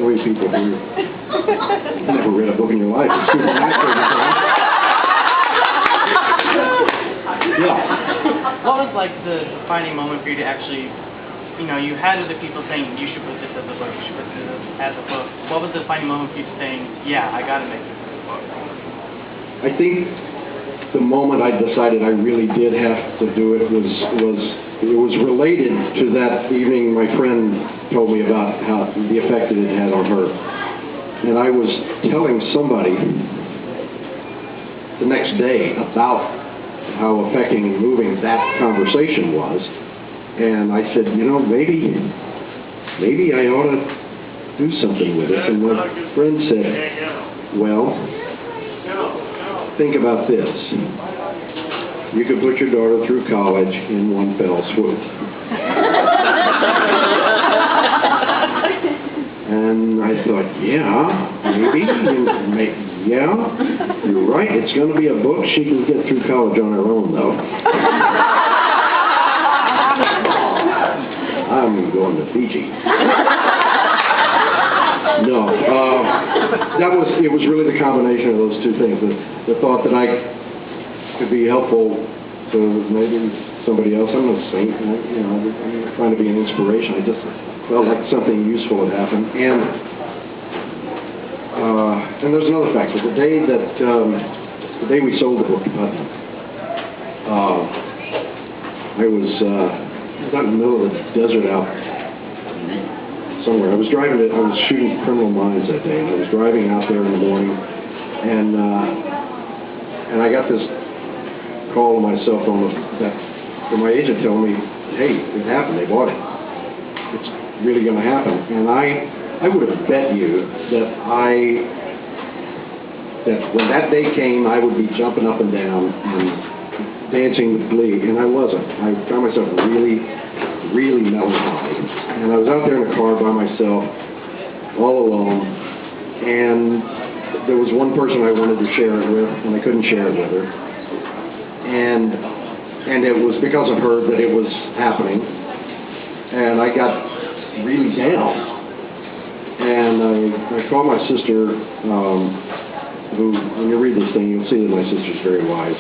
three people here. You never read a book in your life. It's super nice all the time. Yeah. What was like the defining moment for you to actually, you know, you had other people saying you should put this as a book, you should put this as a book. What was the defining moment for you saying, yeah, I got to make this as a book? I think the moment I decided I really did have to do it was related to that evening my friend told me about how the effect that it had on her. And I was telling somebody the next day about how affecting and moving that conversation was. And I said, you know, maybe I ought to do something with it. And my friend said, well, think about this. You could put your daughter through college in one fell swoop. And I thought, yeah, maybe, yeah, you're right. It's going to be a book. She can get through college on her own, though. I'm going to Fiji. No, it was really the combination of those two things. The thought that I could be helpful to maybe somebody else. I'm a saint, I'm trying to be an inspiration. I just felt like something useful had happened. And there's another factor. The day we sold the book to Huntington, I was out in the middle of the desert out somewhere. I was shooting Criminal Minds that day, and I was driving out there in the morning, and I got this call on my cell phone from my agent telling me, hey, it happened, they bought it. It's really going to happen. And I would have bet you that when that day came, I would be jumping up and down and dancing with glee, and I wasn't. I found myself really, really melancholy. And I was out there in a car by myself, all alone, and there was one person I wanted to share it with, and I couldn't share it with her. And it was because of her that it was happening. And I got really down. And I called my sister, who, when you read this thing, you'll see that my sister's very wise.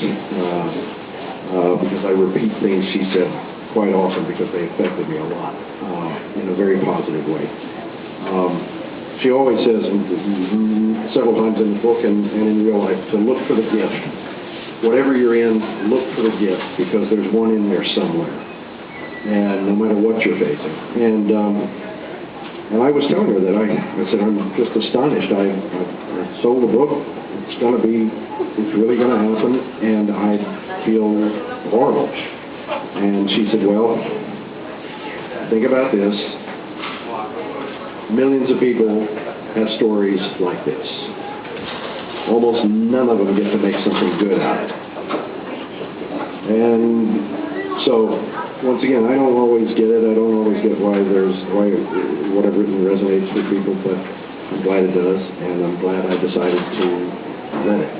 Because I repeat things she said quite often because they affected me a lot in a very positive way. She always says, several times in the book and in real life, to look for the gift. Whatever you're in, look for the gift, because there's one in there somewhere, and no matter what you're facing. And I was telling her that I said, I'm just astonished. I sold the book. It's really going to happen, and I feel horrible. And she said, well, think about this. Millions of people have stories like this. Almost none of them get to make something good out of it. And so, once again, I don't always get it. I don't always get why what I've written resonates with people, but I'm glad it does, and I'm glad I decided to let it.